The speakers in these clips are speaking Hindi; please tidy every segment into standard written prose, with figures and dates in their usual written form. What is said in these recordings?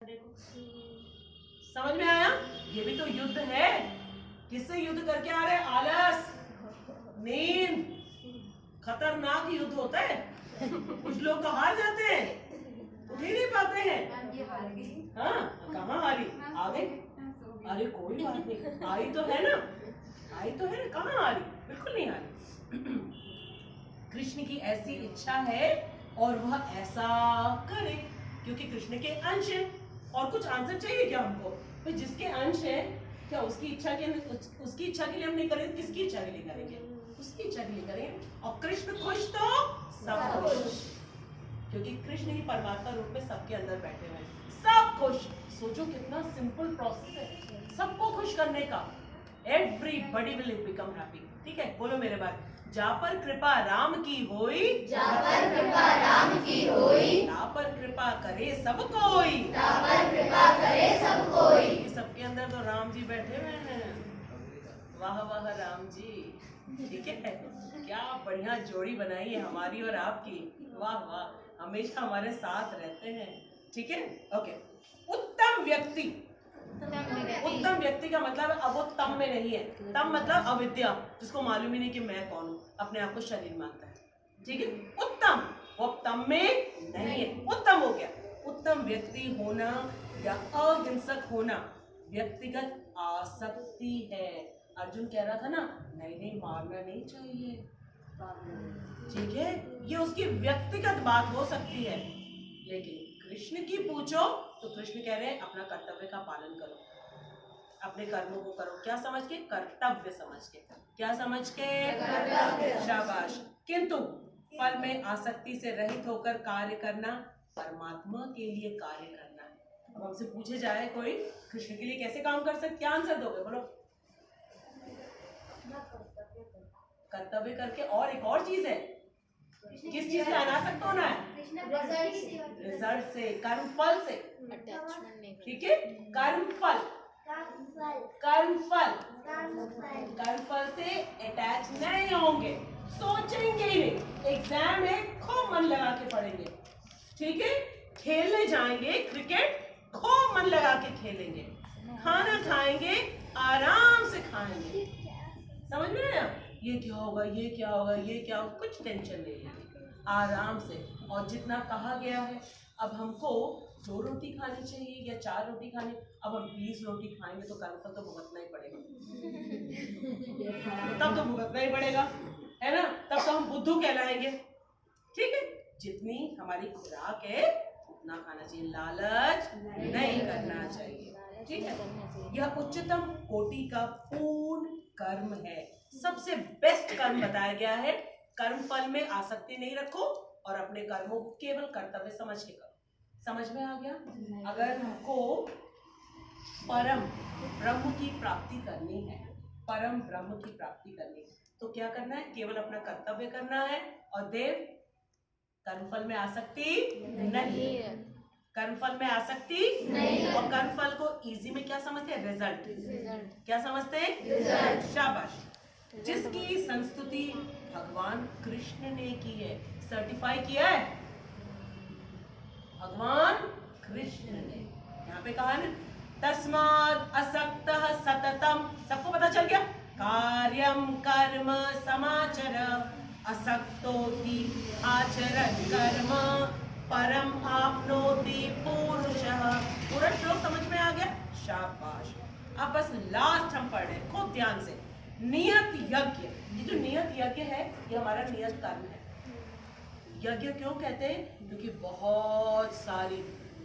समझ में आया? ये भी तो युद्ध है। किससे युद्ध करके आ रहे? आलस, नींद। खतरनाक युद्ध होता है। कुछ लोग तो हार जाते हैं, उठ ही नहीं पाते हैं। हाँ, कहाँ हारी? आ गई? अरे कोई बात नहीं, आई तो है ना, आई तो है ना, कहाँ हारी? बिल्कुल नहीं हारी। कृष्ण की ऐसी इच्छा है और वह ऐसा करे, क्योंकि कृष्ण के अंश है। और कुछ आंसर चाहिए क्या हमको? तो जिसके अंश है, क्या उसकी इच्छा के लिए हम नहीं करेंगे? किसकी इच्छा के लिए करेंगे? उसकी इच्छा के लिए करेंगे। और कृष्ण खुश तो सब खुश, क्योंकि कृष्ण ही परमात्मा रूप में सबके अंदर बैठे हुए हैं। सब खुश। सोचो कितना सिंपल प्रोसेस है सबको खुश करने का। Everybody will become happy. ठीक है, बोलो मेरे बारे। जा पर कृपा राम की होई, जा पर कृपा राम की होई, ता पर कृपा करे सब कोई, ता पर कृपा करे सब कोई। सबके अंदर तो राम जी बैठे हुए हैं। वाह वाह राम जी। ठीक है, क्या बढ़िया जोड़ी बनाई है हमारी और आपकी। वाह वाह, हमेशा हमारे साथ रहते हैं। ठीक है, ओके। उत्तम व्यक्ति, उत्तम व्यक्ति का मतलब अब वो तम में नहीं है। तम मतलब अविद्या, जिसको मालूम ही नहीं कि मैं कौन हूँ, अपने आप को शरीर मानता है। ठीक है, उत्तम, वो तम में नहीं है, उत्तम हो गया। उत्तम व्यक्ति होना या अहिंसक होना व्यक्तिगत आसक्ति है। अर्जुन कह रहा था ना, नहीं मारना नहीं चाहिए। ठीक है, ये उसकी व्यक्तिगत बात हो सकती है। लेकिन कृष्ण की पूछो तो कृष्ण कह रहे हैं अपना कर्तव्य का पालन करो, अपने कर्मों को करो। क्या समझ के? कर्तव्य समझ के। क्या समझ के? शाबाश। किंतु फल में आसक्ति से रहित होकर कार्य करना, परमात्मा के लिए कार्य करना है। अब हमसे पूछे जाए कोई कृष्ण के लिए कैसे काम कर सकते, क्या आंसर दोगे? बोलो। कर्तव्य करके, और एक और चीज है, किस चीज से अनासक्त होना है? रिजल्ट से, कर्म फल से। ठीक है, कर्म फल, कर्म फल से अटैच नहीं होंगे, सोचेंगे ही नहीं। एग्जाम में खूब मन लगा के पढ़ेंगे। ठीक है, खेलने जाएंगे क्रिकेट, खूब मन लगा के खेलेंगे। खाना खाएंगे, आराम से खाएंगे। समझ में आया? ये क्या होगा, ये क्या होगा, ये क्या होगा, कुछ टेंशन नहीं है, आराम से। और जितना कहा गया है, अब हमको 2 रोटी खानी चाहिए या 4 रोटी खानी, अब हम 20 रोटी खाएंगे तो कर्मफल तो भुगतना ही पड़ेगा। तब तो भुगतना ही पड़ेगा, है ना? तब तो हम बुद्धू कहलाएंगे। ठीक है, जितनी हमारी खुराक है उतना खाना चाहिए, लालच नहीं करना चाहिए। ठीक है, यह उच्चतम कोटि का पूर्ण कर्म है। सबसे बेस्ट कर्म बताया गया है। कर्म फल में आसक्ति नहीं रखो और अपने कर्मों को केवल कर्तव्य समझ के करो। समझ में आ गया? अगर हमको परम ब्रह्म की प्राप्ति करनी है, परम ब्रह्म की प्राप्ति करनी है, तो क्या करना है? केवल अपना कर्तव्य करना है। और देव, कर्मफल में आसक्ति नहीं, कर्मफल में आसक्ति नहीं। और कर्मफल को इजी में क्या समझते हैं? रिजल्ट। क्या समझते हैं? रिजल्ट। शाबाश। जिसकी संस्तुति भगवान कृष्ण ने की है, सर्टिफाई किया है भगवान कृष्ण ने। यहाँ पे कहा ना, तस्माद् असक्तः सततम, सबको पता चल गया? कार्यम कर्म समाचर, असक्तो हि आचरन् कर्म परम आपनोति पुरुषः। पूरा श्लोक समझ में आ गया? शाबाश। अब बस लास्ट हम पढ़ रहे हैं, खूब ध्यान से। नियत यज्ञ, ये जो नियत यज्ञ है, ये हमारा नियत कर्म है। यज्ञ क्यों कहते हैं? क्योंकि बहुत सारी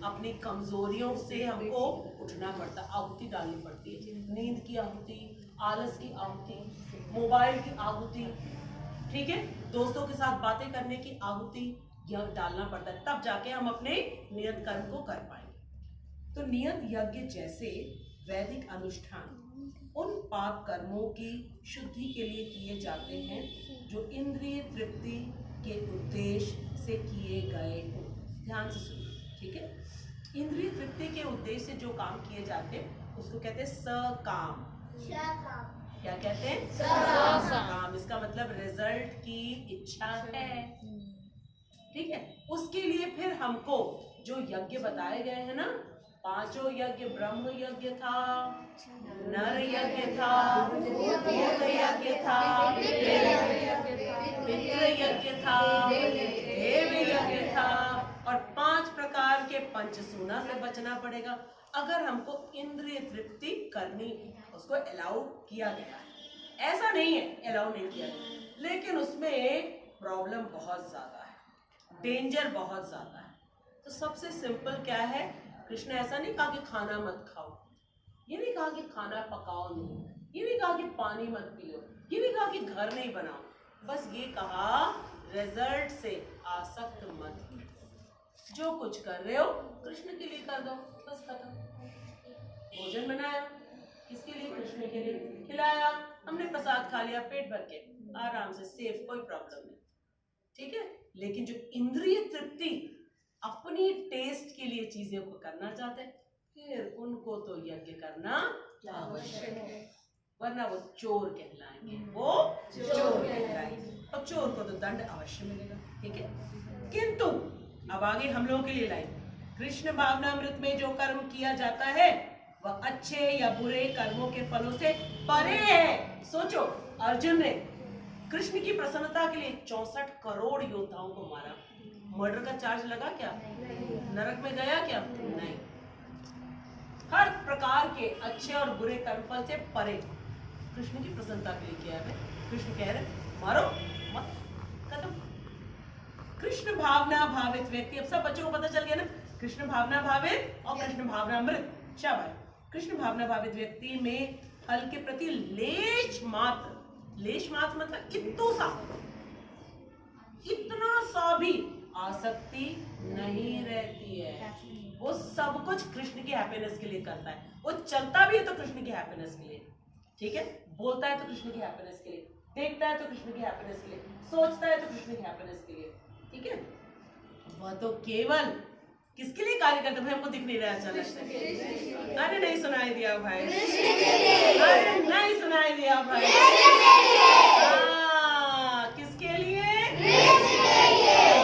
अपनी कमजोरियों से हमको उठना पड़ता, आहुति डालनी पड़ती है। नींद की आहुति, आलस की आहुति, मोबाइल की आहुति, ठीक है, दोस्तों के साथ बातें करने की आहुति, यह डालना पड़ता है, तब जाके हम अपने नियत कर्म को कर पाएंगे। तो नियत यज्ञ जैसे वैदिक अनुष्ठान उन पाप कर्मों की शुद्धि के लिए किए जाते हैं जो इंद्रिय तृप्ति के उद्देश्य से किए गए हों। ध्यान से सुनो, ठीक है? इंद्रिय तृप्ति के उद्देश्य से जो काम किए जाते हैं उसको कहते हैं सकाम। क्या कहते हैं? सकाम। इसका मतलब रिजल्ट की इच्छा है, ठीक है? उसके लिए फिर हमको जो यज्ञ बताए गए हैं ना, पांचों यज्ञ ब्रह्म यज्ञ था, नर यज्ञ था, भूत यज्ञ था, पितृ यज्ञ था, देव यज्ञ था, और 5 प्रकार के पंचसूना से बचना पड़ेगा अगर हमको इंद्रिय तृप्ति करनी है। उसको अलाउ किया गया है, ऐसा नहीं है अलाउ नहीं किया गया, लेकिन उसमें प्रॉब्लम बहुत ज्यादा है, डेंजर बहुत ज्यादा है। तो सबसे सिंपल क्या है, कृष्ण ऐसा नहीं कहा कि खाना मत खाओ, ये नहीं कहा कि खाना पकाओ नहीं, ये नहीं कहा कि पानी मत पियो, ये नहीं कहा कि घर नहीं बनाओ, बस ये कहा रिजल्ट से आसक्त मत हो। जो कुछ कर रहे हो कृष्ण के लिए कर दो, बस खत्म। भोजन बनाया किसके लिए? कृष्ण के लिए। खिलाया, हमने प्रसाद खा लिया पेट भर के, आराम से सेफ, कोई प्रॉब्लम नहीं, ठीक है। लेकिन जो इंद्रिय तृप्ति अपनी टेस्ट के लिए चीजें को करना चाहते हैं, फिर उनको तो यज्ञ करना आवश्यक है, वरना वो चोर कहलाएंगे, वो चोर कहलाएंगे, और चोर को तो दंड अवश्य मिलेगा, ठीक है। किंतु अब आगे हम लोगों के लिए लाइन, कृष्ण भावनामृत में जो कर्म किया जाता है वह अच्छे या बुरे कर्मों के फलों से परे है। सोचो, अर्जुन ने कृष्ण की प्रसन्नता के लिए 64 करोड़ योद्धाओं को मारा, मर्डर का चार्ज लगा क्या? नरक में गया क्या? नहीं। हर प्रकार के अच्छे और बुरे कर्मफल से परे कृष्ण की प्रसन्नता के लिए किया है। कृष्ण कह रहे मारो मत, खत्म। कृष्ण भावना भावित व्यक्ति, अब सब बच्चों को पता चल गया ना, कृष्ण भावना भावित और कृष्ण भावनामृत। शाबाश। कृष्ण भावना भावित व्यक्ति में फल के प्रति लेश मात्र मतलब इतना सा भी आसक्ति नहीं रहती है। वो सब कुछ कृष्ण की हैप्पीनेस के लिए करता है, वो चलता भी है तो कृष्ण की हैप्पीनेस के लिए, ठीक है। बोलता है तो कृष्ण की हैप्पीनेस के लिए, देखता है तो कृष्ण की हैप्पीनेस के लिए, सोचता है तो कृष्ण की हैप्पीनेस के लिए, ठीक है। वह तो केवल किसके लिए कार्य करते भाई? हमको दिख नहीं रहा अचानक से। अरे नहीं सुनाई दिया भाई, अरे नहीं सुनाई दिया भाई। किसके लिए?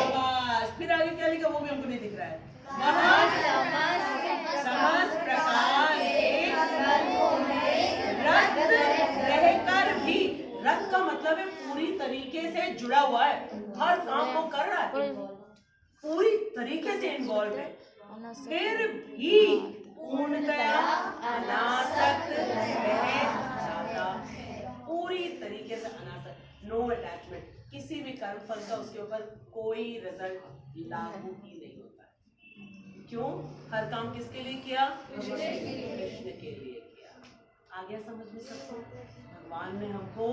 बस, फिर आगे क्या लिखा वो भी हमको नहीं दिख रहा है। समस्त प्रकार रत रहकर भी, रत का मतलब है पूरी तरीके से जुड़ा हुआ है, हर काम को कर रहा है, पूरी तरीके से इन्वॉल्व है, फिर भी पूर्णतया अनासक्त रह जाता है, पूरी तरीके से अनासक्त, नो अटैचमेंट, किसी भी कर्म फल का उसके ऊपर कोई रिजल्ट लागू ही नहीं होता है। क्यों? हर काम किसके लिए किया? कृष्ण के लिए किया। आ गया समझ में सबको? भगवान ने हमको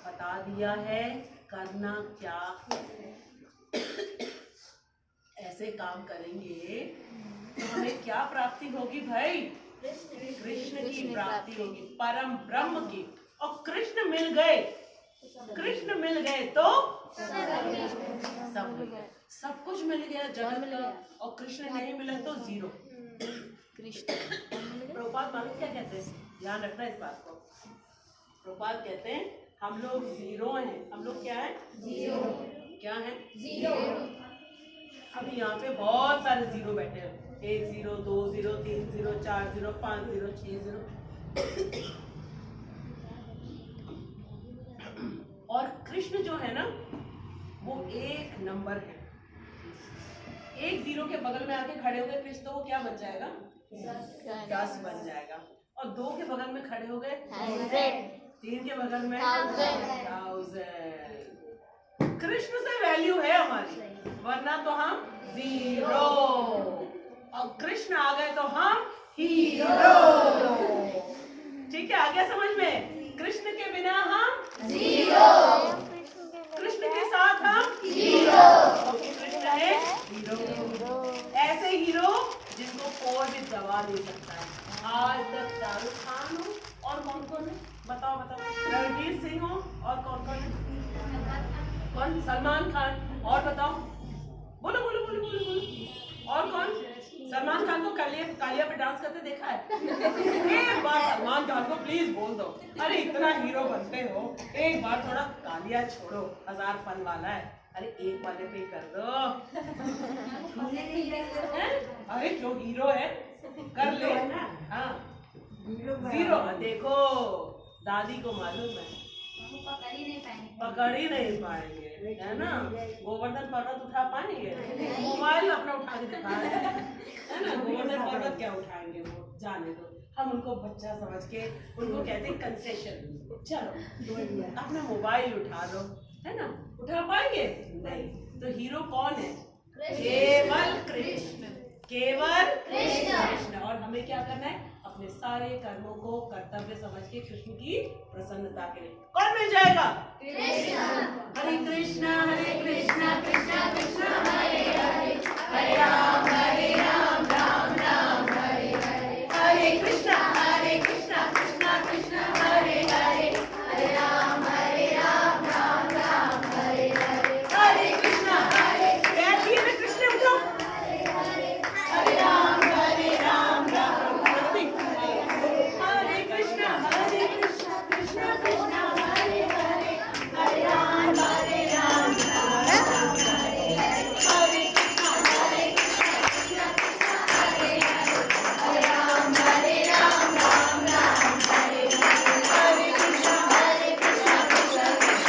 बता दिया है करना क्या है। ऐसे काम करेंगे तो हमें क्या प्राप्ति होगी भाई? कृष्ण की प्राप्ति होगी, परम ब्रह्म की। और कृष्ण मिल गए तो सब कुछ मिल गया जगत का, और कृष्ण नहीं मिला तो जीरो। प्रभुपाद मालूम क्या कहते हैं? ध्यान रखना इस बात को। प्रभुपाद कहते हैं हम लोग जीरो हैं। हम लोग क्या है? जीरो। क्या है? जीरो। अभी यहाँ पे बहुत सारे जीरो बैठे हैं, 1 0 2 0 3 0 4 0 5 0 6 0। और कृष्ण जो है ना वो 1 नंबर है। 1 0 के बगल में आके खड़े हो गए कृष्ण तो वो क्या बन जाएगा? 10 बन जाएगा। और 2 के बगल में खड़े हो गए 3 के बगल में 1000। कृष्ण से वैल्यू है हमारी, वरना तो हम जीरो, और कृष्ण आ गए तो हम हीरो। ठीक है, आ गया समझ में? कृष्ण के बिना हम जीरो, कृष्ण के साथ हम हीरो, क्योंकि कृष्ण है हीरो। ऐसे हीरो जिनको कोई भी दबा नहीं सकता है। आज तक शाहरुख खान हो और कौन है? बताओ, रणवीर सिंह हो और कौन है? कौन? सलमान खान। और बताओ, बोलो। और कौन? सलमान खान को कालिया पे डांस करते देखा है? एक बार सलमान खान को प्लीज बोल दो, अरे इतना हीरो बनते हो, एक बार थोड़ा कालिया छोड़ो, 1000 फन वाला है, अरे एक वाले पे कर दो। अरे क्यों? हीरो है, कर जीरो। देखो दादी को मालूम है पकड़ ही नहीं पाएंगे। पकड़ ही नहीं पाएंगे, है ना। गोवर्धन पर्वत उठा पाएंगे? मोबाइल अपना उठा के दिखा रहे हैं, है ना। गोवर्धन पर्वत क्या उठाएंगे, वो जाने दो। हम उनको बच्चा समझ के उनको कहते हैं कंसेशन। चलो अपना मोबाइल उठा लो, है ना। उठा पाएंगे नहीं। तो हीरो कौन है? केवल कृष्ण, केवल कृष्ण। और हमें क्या करना है? अपने सारे कर्मों को कर्तव्य समझ के कृष्ण की प्रसन्नता के लिए। कौन मिल जाएगा? हरे कृष्णा कृष्णा कृष्णा कृष्णा हरे हरे, हरे राम राम राम